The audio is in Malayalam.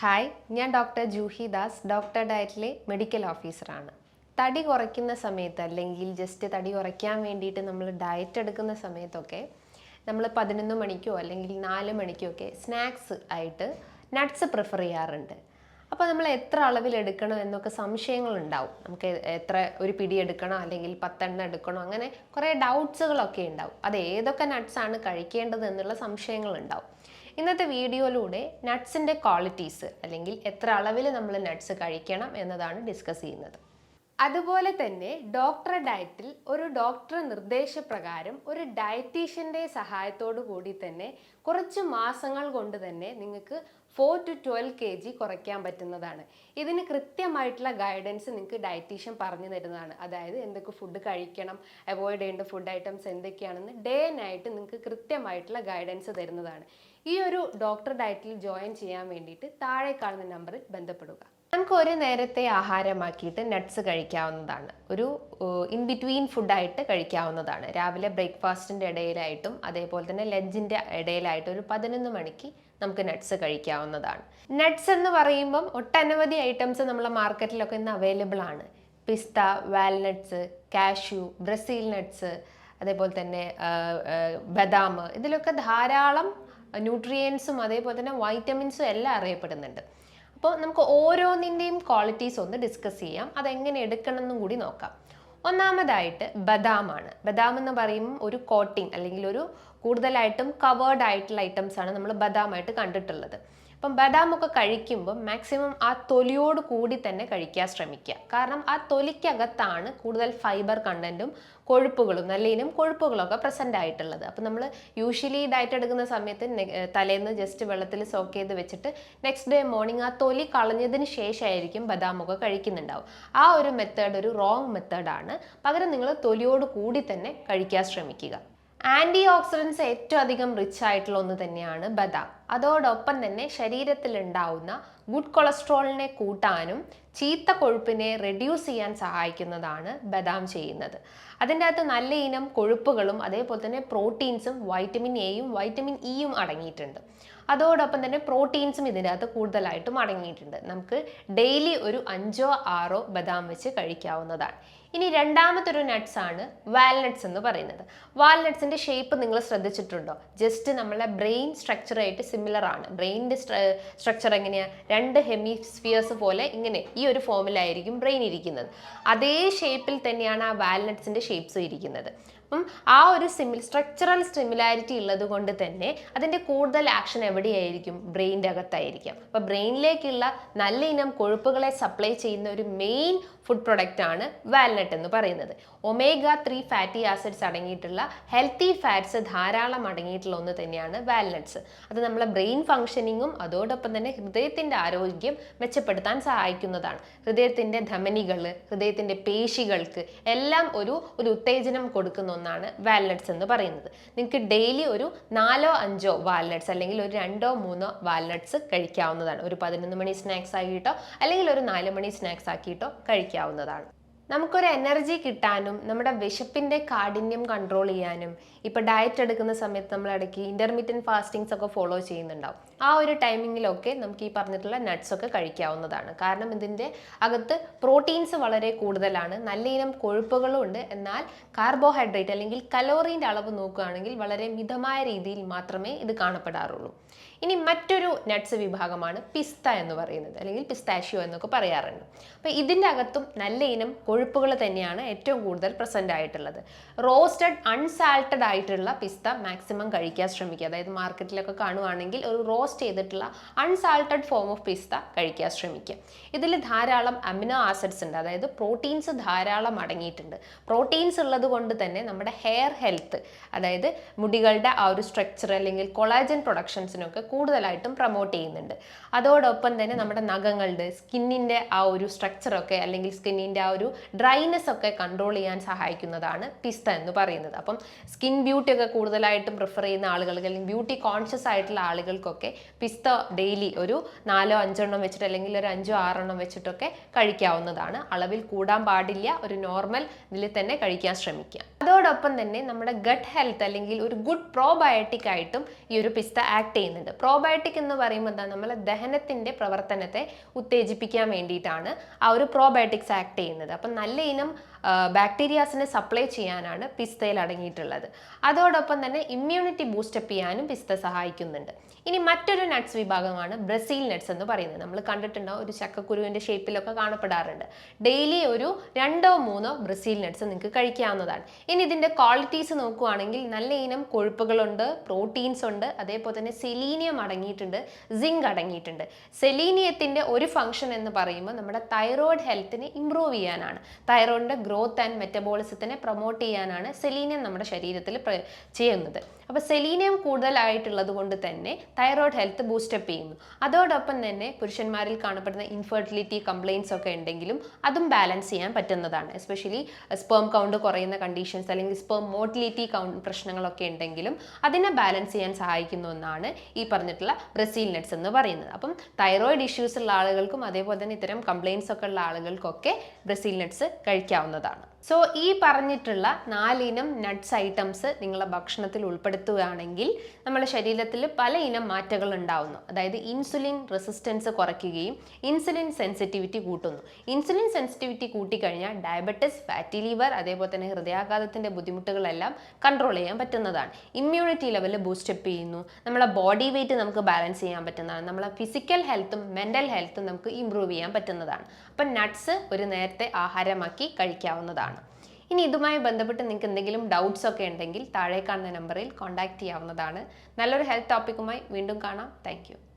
ഹായ്, ഞാൻ ഡോക്ടർ ജൂഹി ദാസ്, ഡോക്ടർ ഡയറ്റിലെ മെഡിക്കൽ ഓഫീസറാണ്. തടി കുറയ്ക്കുന്ന സമയത്ത് അല്ലെങ്കിൽ ജസ്റ്റ് തടി കുറയ്ക്കാൻ വേണ്ടിയിട്ട് നമ്മൾ ഡയറ്റ് എടുക്കുന്ന സമയത്തൊക്കെ നമ്മൾ 11 മണിക്കോ അല്ലെങ്കിൽ 4 മണിക്കോ ഒക്കെ സ്നാക്സ് ആയിട്ട് നട്ട്സ് പ്രിഫർ ചെയ്യാറുണ്ട്. അപ്പോൾ നമ്മൾ എത്ര അളവിൽ എടുക്കണം എന്നൊക്കെ സംശയങ്ങളുണ്ടാവും. നമുക്ക് എത്ര ഒരു പിടി എടുക്കണോ അല്ലെങ്കിൽ 10 എണ്ണം എടുക്കണോ, അങ്ങനെ കുറേ ഡൗട്ട്സുകളൊക്കെ ഉണ്ടാവും. അത് ഏതൊക്കെ നട്ട്സാണ് കഴിക്കേണ്ടത് എന്നുള്ള സംശയങ്ങളുണ്ടാവും. ഇന്നത്തെ വീഡിയോയിലൂടെ നട്ട്സിൻ്റെ ക്വാളിറ്റീസ് അല്ലെങ്കിൽ എത്ര അളവിൽ നമ്മൾ നട്ട്സ് കഴിക്കണം എന്നതാണ് ഡിസ്കസ് ചെയ്യുന്നത്. അതുപോലെ തന്നെ ഡോക്ടർ ഡയറ്റിൽ ഒരു ഡോക്ടർ നിർദ്ദേശപ്രകാരം ഒരു ഡയറ്റീഷ്യൻ്റെ സഹായത്തോടു കൂടി തന്നെ കുറച്ച് മാസങ്ങൾ കൊണ്ട് തന്നെ നിങ്ങൾക്ക് 4 to 12 kg കുറയ്ക്കാൻ പറ്റുന്നതാണ്. ഇതിന് കൃത്യമായിട്ടുള്ള ഗൈഡൻസ് നിങ്ങൾക്ക് ഡയറ്റീഷ്യൻ പറഞ്ഞു തരുന്നതാണ്. അതായത് എന്തൊക്കെ ഫുഡ് കഴിക്കണം, അവോയ്ഡ് ചെയ്യേണ്ട ഫുഡ് ഐറ്റംസ് എന്തൊക്കെയാണെന്ന് ഡേ നൈറ്റ് നിങ്ങൾക്ക് കൃത്യമായിട്ടുള്ള ഗൈഡൻസ് തരുന്നതാണ്. ഈ ഒരു ഡോക്ടർ ഡയറ്റിൽ ജോയിൻ ചെയ്യാൻ വേണ്ടിയിട്ട് താഴെ കാണുന്ന നമ്പറിൽ ബന്ധപ്പെടുക. നമുക്ക് ഒരു നേരത്തെ ആഹാരമാക്കിയിട്ട് നട്ട്സ് കഴിക്കാവുന്നതാണ്. ഒരു ഇൻ ബിറ്റ്വീൻ ഫുഡായിട്ട് കഴിക്കാവുന്നതാണ്. രാവിലെ ബ്രേക്ക്ഫാസ്റ്റിൻ്റെ ഇടയിലായിട്ടും അതേപോലെ തന്നെ ലഞ്ചിൻ്റെ ഇടയിലായിട്ടും ഒരു 11 മണിക്ക് നമുക്ക് നട്ട്സ് കഴിക്കാവുന്നതാണ്. നട്ട്സ് എന്ന് പറയുമ്പം ഒട്ടനവധി ഐറ്റംസ് നമ്മളെ മാർക്കറ്റിലൊക്കെ ഇന്ന് അവൈലബിൾ ആണ്. പിസ്ത, വാൽനട്ട്സ്, കാഷ്യൂ, ബ്രസീൽ നട്ട്സ്, അതേപോലെ തന്നെ ബദാം, ഇതിലൊക്കെ ധാരാളം ന്യൂട്രിയൻസും അതേപോലെ തന്നെ വൈറ്റമിൻസും എല്ലാം അറിയപ്പെടുന്നുണ്ട്. അപ്പോൾ നമുക്ക് ഓരോന്നിൻ്റെയും ക്വാളിറ്റീസ് ഒന്ന് ഡിസ്കസ് ചെയ്യാം. അതെങ്ങനെ എടുക്കണം എന്നും കൂടി നോക്കാം. ഒന്നാമതായിട്ട് ബദാമാണ്. ബദാം എന്ന് പറയുമ്പോൾ ഒരു കോട്ടിംഗ് അല്ലെങ്കിൽ ഒരു കൂടുതലായിട്ടും കവേർഡ് ആയിട്ടുള്ള ഐറ്റംസ് ആണ് നമ്മൾ ബദാമായിട്ട് കണ്ടിട്ടുള്ളത്. അപ്പം ബദാമൊക്കെ കഴിക്കുമ്പോൾ മാക്സിമം ആ തൊലിയോട് കൂടി തന്നെ കഴിക്കാൻ ശ്രമിക്കുക. കാരണം ആ തൊലിക്കകത്താണ് കൂടുതൽ ഫൈബർ കണ്ടൻറ്റും കൊഴുപ്പുകളും, നല്ല ഇനം കൊഴുപ്പുകളൊക്കെ പ്രസൻ്റ് ആയിട്ടുള്ളത്. അപ്പം നമ്മൾ യൂഷ്വലി ഡയറ്റ് എടുക്കുന്ന സമയത്ത് തലേന്ന് ജസ്റ്റ് വെള്ളത്തിൽ സോക്ക് ചെയ്ത് വെച്ചിട്ട് നെക്സ്റ്റ് ഡേ മോർണിംഗ് ആ തൊലി കളഞ്ഞതിന് ശേഷമായിരിക്കും ബദാമൊക്കെ കഴിക്കുന്നുണ്ടാവും. ആ ഒരു മെത്തേഡ് ഒരു റോങ് മെത്തേഡാണ്. പകരം നിങ്ങൾ തൊലിയോട് കൂടി തന്നെ കഴിക്കാൻ ശ്രമിക്കുക. ആൻറ്റി ഓക്സിഡൻസ് ഏറ്റവും അധികം റിച്ച് ആയിട്ടുള്ള ഒന്ന് തന്നെയാണ് ബദാം. അതോടൊപ്പം തന്നെ ശരീരത്തിൽ ഉണ്ടാവുന്ന ഗുഡ് കൊളസ്ട്രോളിനെ കൂട്ടാനും ചീത്ത കൊഴുപ്പിനെ റെഡ്യൂസ് ചെയ്യാൻ സഹായിക്കുന്നതാണ് ബദാം ചെയ്യുന്നത്. അതിൻ്റെ അകത്ത് നല്ല ഇനം കൊഴുപ്പുകളും അതേപോലെ തന്നെ പ്രോട്ടീൻസും വൈറ്റമിൻ എയും വൈറ്റമിൻ ഇയും അടങ്ങിയിട്ടുണ്ട്. അതോടൊപ്പം തന്നെ പ്രോട്ടീൻസും ഇതിൻ്റെ അകത്ത് കൂടുതലായിട്ടും അടങ്ങിയിട്ടുണ്ട്. നമുക്ക് ഡെയിലി ഒരു 5 or 6 ബദാം വെച്ച് കഴിക്കാവുന്നതാണ്. ഇനി രണ്ടാമത്തൊരു നട്ട്സ് ആണ് വാൽനട്ട്സ് എന്ന് പറയുന്നത്. വാൽനട്ട്സിൻ്റെ ഷേപ്പ് നിങ്ങൾ ശ്രദ്ധിച്ചിട്ടുണ്ടോ? ജസ്റ്റ് നമ്മളെ ബ്രെയിൻ സ്ട്രക്ചറായിട്ട് സിമിലർ ആണ്. ബ്രെയിനിൻ്റെ സ്ട്രക്ചർ എങ്ങനെയാണ്? 2 ഹെമിസ്ഫിയേഴ്സ് പോലെ ഇങ്ങനെ ഈ ഒരു ഫോമിലായിരിക്കും ബ്രെയിൻ ഇരിക്കുന്നത്. അതേ ഷേപ്പിൽ തന്നെയാണ് ആ വാൽനട്ട്സിൻ്റെ ഷേപ്സും ഇരിക്കുന്നത്. അപ്പം ആ ഒരു സ്ട്രക്ചറൽ സിമിലാരിറ്റി ഉള്ളത് കൊണ്ട് തന്നെ അതിൻ്റെ കൂടുതൽ ആക്ഷൻ എവിടെയായിരിക്കും? ബ്രെയിൻ്റെ അകത്തായിരിക്കും. അപ്പോൾ ബ്രെയിനിലേക്കുള്ള നല്ല ഇനം കൊഴുപ്പുകളെ സപ്ലൈ ചെയ്യുന്ന ഒരു മെയിൻ ഫുഡ് പ്രൊഡക്റ്റ് ആണ് വാൽനട്ട് എന്ന് പറയുന്നത്. omega-3 ഫാറ്റി ആസിഡ്സ് അടങ്ങിയിട്ടുള്ള ഹെൽത്തി ഫാറ്റ്സ് ധാരാളം അടങ്ങിയിട്ടുള്ള ഒന്ന് തന്നെയാണ് വാൽനട്ട്സ്. അത് നമ്മളെ ബ്രെയിൻ ഫങ്ഷനിങ്ങും അതോടൊപ്പം തന്നെ ഹൃദയത്തിൻ്റെ ആരോഗ്യം മെച്ചപ്പെടുത്താൻ സഹായിക്കുന്നതാണ്. ഹൃദയത്തിൻ്റെ ധമനികൾ, ഹൃദയത്തിൻ്റെ പേശികൾക്ക് എല്ലാം ഒരു ഉത്തേജനം കൊടുക്കുന്ന ഒന്നാണ് വാൽനട്ട്സ് എന്ന് പറയുന്നത്. നിങ്ങൾക്ക് ഡെയിലി ഒരു 4 or 5 വാൽനട്ട്സ് അല്ലെങ്കിൽ ഒരു 2 or 3 വാൽനട്ട്സ് കഴിക്കാവുന്നതാണ്. ഒരു 11 മണി സ്നാക്സ് ആക്കിയിട്ടോ അല്ലെങ്കിൽ ഒരു 4 മണി സ്നാക്സ് ആക്കിയിട്ടോ കഴിക്കാവുന്നതാണ്. നമുക്കൊരു എനർജി കിട്ടാനും നമ്മുടെ വിശപ്പിൻ്റെ കാഠിന്യം കൺട്രോൾ ചെയ്യാനും ഇപ്പോൾ ഡയറ്റ് എടുക്കുന്ന സമയത്ത് നമ്മൾ ഇടയ്ക്ക് ഇൻ്റർമീഡിയറ്റ് ഫാസ്റ്റിങ്സ് ഒക്കെ ഫോളോ ചെയ്യുന്നുണ്ടാവും. ആ ഒരു ടൈമിങ്ങിലൊക്കെ നമുക്ക് ഈ പറഞ്ഞിട്ടുള്ള നട്ട്സ് ഒക്കെ കഴിക്കാവുന്നതാണ്. കാരണം ഇതിൻ്റെ അകത്ത് പ്രോട്ടീൻസ് വളരെ കൂടുതലാണ്, നല്ല ഇനം കൊഴുപ്പുകളും ഉണ്ട്. എന്നാൽ കാർബോഹൈഡ്രേറ്റ് അല്ലെങ്കിൽ കലോറീൻ്റെ അളവ് നോക്കുകയാണെങ്കിൽ വളരെ മിതമായ രീതിയിൽ മാത്രമേ ഇത് കാണപ്പെടാറുള്ളൂ. ഇനി മറ്റൊരു നട്ട്സ് വിഭാഗമാണ് പിസ്ത എന്ന് പറയുന്നത്, അല്ലെങ്കിൽ പിസ്താഷ്യോ എന്നൊക്കെ പറയാറുണ്ട്. അപ്പോൾ ഇതിൻ്റെ അകത്തും നല്ല ഇനം കൊഴുപ്പുകൾ തന്നെയാണ് ഏറ്റവും കൂടുതൽ പ്രസൻ്റ് ആയിട്ടുള്ളത്. റോസ്റ്റഡ് അൺസാൾട്ടഡ് ആയിട്ടുള്ള പിസ്ത മാക്സിമം കഴിക്കാൻ ശ്രമിക്കുക. അതായത് മാർക്കറ്റിലൊക്കെ കാണുവാണെങ്കിൽ ഒരു റോസ്റ്റ് ചെയ്തിട്ടുള്ള അൺസാൾട്ടഡ് ഫോം ഓഫ് പിസ്ത കഴിക്കാൻ ശ്രമിക്കുക. ഇതിൽ ധാരാളം അമിനോ ആസിഡ്സ് ഉണ്ട്, അതായത് പ്രോട്ടീൻസ് ധാരാളം അടങ്ങിയിട്ടുണ്ട്. പ്രോട്ടീൻസ് ഉള്ളത് കൊണ്ട് തന്നെ നമ്മുടെ ഹെയർ ഹെൽത്ത്, അതായത് മുടികളുടെ ആ ഒരു സ്ട്രക്ചർ അല്ലെങ്കിൽ കൊളാജൻ പ്രൊഡക്ഷൻസിനൊക്കെ കൂടുതലായിട്ടും പ്രൊമോട്ട് ചെയ്യുന്നുണ്ട്. അതോടൊപ്പം തന്നെ നമ്മുടെ നഖങ്ങളുടെ സ്കിന്നിൻ്റെ ആ ഒരു സ്ട്രക്ചറൊക്കെ അല്ലെങ്കിൽ സ്കിന്നിൻ്റെ ആ ഒരു ഡ്രൈനെസ് ഒക്കെ കൺട്രോൾ ചെയ്യാൻ സഹായിക്കുന്നതാണ് പിസ്ത എന്ന് പറയുന്നത്. അപ്പം സ്കിൻ ബ്യൂട്ടി ഒക്കെ കൂടുതലായിട്ടും പ്രിഫർ ചെയ്യുന്ന ആളുകൾക്ക് അല്ലെങ്കിൽ ബ്യൂട്ടി കോൺഷ്യസ് ആയിട്ടുള്ള ആളുകൾക്കൊക്കെ പിസ്ത ഡെയിലി ഒരു 4 or 5 എണ്ണം വെച്ചിട്ട് അല്ലെങ്കിൽ ഒരു 5 or 6 എണ്ണം വെച്ചിട്ടൊക്കെ കഴിക്കാവുന്നതാണ്. അളവിൽ കൂടാൻ പാടില്ല, ഒരു നോർമൽ ഇതിൽ തന്നെ കഴിക്കാൻ ശ്രമിക്കുക. അതോടൊപ്പം തന്നെ നമ്മുടെ ഗട്ട് ഹെൽത്ത് അല്ലെങ്കിൽ ഒരു ഗുഡ് പ്രോബയോട്ടിക് ആയിട്ടും ഈ ഒരു പിസ്ത ആക്ട് ചെയ്യുന്നുണ്ട്. പ്രോബയോട്ടിക് എന്ന് പറയുമ്പോൾ എന്താ, നമ്മളെ ദഹനത്തിൻ്റെ പ്രവർത്തനത്തെ ഉത്തേജിപ്പിക്കാൻ വേണ്ടിയിട്ടാണ് ആ ഒരു പ്രോബയോട്ടിക്സ് ആക്ട് ചെയ്യുന്നത്. അപ്പം നല്ല ഇനം ബാക്ടീരിയാസിനെ സപ്ലൈ ചെയ്യാനാണ് പിസ്തയിൽ അടങ്ങിയിട്ടുള്ളത്. അതോടൊപ്പം തന്നെ ഇമ്മ്യൂണിറ്റി ബൂസ്റ്റപ്പ് ചെയ്യാനും പിസ്ത സഹായിക്കുന്നുണ്ട്. ഇനി മറ്റൊരു നട്ട്സ് വിഭാഗമാണ് ബ്രസീൽ നട്ട്സ് എന്ന് പറയുന്നത്. നമ്മൾ കണ്ടിട്ടുണ്ടാവും, ഒരു ചക്കക്കുരുവിൻ്റെ ഷേപ്പിലൊക്കെ കാണപ്പെടാറുണ്ട്. ഡെയിലി ഒരു 2-3 ബ്രസീൽ നട്ട്സ് നിങ്ങൾക്ക് കഴിക്കാവുന്നതാണ്. ഇനി ഇതിൻ്റെ ക്വാളിറ്റീസ് നോക്കുകയാണെങ്കിൽ നല്ല ഇനം കൊഴുപ്പുകളുണ്ട്, പ്രോട്ടീൻസ് ഉണ്ട്, അതേപോലെ തന്നെ സെലീനിയം അടങ്ങിയിട്ടുണ്ട്, സിങ്ക് അടങ്ങിയിട്ടുണ്ട്. സെലീനിയത്തിൻ്റെ ഒരു ഫംഗ്ഷൻ എന്ന് പറയുമ്പോൾ നമ്മുടെ തൈറോയ്ഡ് ഹെൽത്തിനെ ഇംപ്രൂവ് ചെയ്യാനാണ്. തൈറോയിഡിൻ്റെ ഗ്രോത്ത് ആൻഡ് മെറ്റബോളിസത്തിനെ പ്രൊമോട്ട് ചെയ്യാനാണ് സെലീനിയം നമ്മുടെ ശരീരത്തിൽ ചെയ്യുന്നത്. അപ്പോൾ സെലീനിയം കൂടുതലായിട്ടുള്ളത് കൊണ്ട് തന്നെ തൈറോയ്ഡ് ഹെൽത്ത് ബൂസ്റ്റപ്പ് ചെയ്യുന്നു. അതോടൊപ്പം തന്നെ പുരുഷന്മാരിൽ കാണപ്പെടുന്ന ഇൻഫെർട്ടിലിറ്റി കംപ്ലയിൻസ് ഒക്കെ ഉണ്ടെങ്കിലും അതും ബാലൻസ് ചെയ്യാൻ പറ്റുന്നതാണ്. എസ്പെഷ്യലി സ്പേം കൗണ്ട് കുറയുന്ന കണ്ടീഷൻസ് അല്ലെങ്കിൽ സ്പേം മോട്ടിലിറ്റി പ്രശ്നങ്ങളൊക്കെ ഉണ്ടെങ്കിലും അതിനെ ബാലൻസ് ചെയ്യാൻ സഹായിക്കുന്ന ഒന്നാണ് ഈ പറഞ്ഞിട്ടുള്ള ബ്രസീൽ നട്ട്സ് എന്ന് പറയുന്നത്. അപ്പം തൈറോയ്ഡ് ഇഷ്യൂസ് ഉള്ള ആളുകൾക്കും അതേപോലെ തന്നെ ഇത്തരം കംപ്ലയിൻസ് ഒക്കെ ഉള്ള ആളുകൾക്കൊക്കെ ബ്രസീൽ നട്ട്സ് കഴിക്കാവുന്നതാണ്. സോ ഈ പറഞ്ഞിട്ടുള്ള 4 ഇനം നട്ട്സ് ഐറ്റംസ് നിങ്ങളുടെ ഭക്ഷണത്തിൽ ഉൾപ്പെടുത്തുകയാണെങ്കിൽ നമ്മുടെ ശരീരത്തിൽ പല ഇനം മാറ്റങ്ങൾ ഉണ്ടാവുന്നു. അതായത് ഇൻസുലിൻ റെസിസ്റ്റൻസ് കുറയ്ക്കുകയും ഇൻസുലിൻ സെൻസിറ്റിവിറ്റി കൂട്ടുന്നു. ഇൻസുലിൻ സെൻസിറ്റിവിറ്റി കൂട്ടിക്കഴിഞ്ഞാൽ ഡയബറ്റിസ്, ഫാറ്റി ലിവർ, അതേപോലെ തന്നെ ഹൃദയാഘാതത്തിൻ്റെ ബുദ്ധിമുട്ടുകളെല്ലാം കൺട്രോൾ ചെയ്യാൻ പറ്റുന്നതാണ്. ഇമ്മ്യൂണിറ്റി ലെവൽ ബൂസ്റ്റപ്പ് ചെയ്യുന്നു. നമ്മളെ ബോഡി വെയിറ്റ് നമുക്ക് ബാലൻസ് ചെയ്യാൻ പറ്റുന്നതാണ്. നമ്മളെ ഫിസിക്കൽ ഹെൽത്തും മെൻ്റൽ ഹെൽത്തും നമുക്ക് ഇമ്പ്രൂവ് ചെയ്യാൻ പറ്റുന്നതാണ്. അപ്പം നട്ട്സ് ഒരു നേരത്തെ ആഹാരമാക്കി കഴിക്കാവുന്നതാണ്. ഇനി ഇതുമായി ബന്ധപ്പെട്ട് നിങ്ങൾക്ക് എന്തെങ്കിലും ഡൗട്ട്സ് ഒക്കെ ഉണ്ടെങ്കിൽ താഴെ കാണുന്ന നമ്പറിൽ കോൺടാക്ട് ചെയ്യാവുന്നതാണ്. നല്ലൊരു ഹെൽത്ത് ടോപ്പിക്കുമായി വീണ്ടും കാണാം. താങ്ക്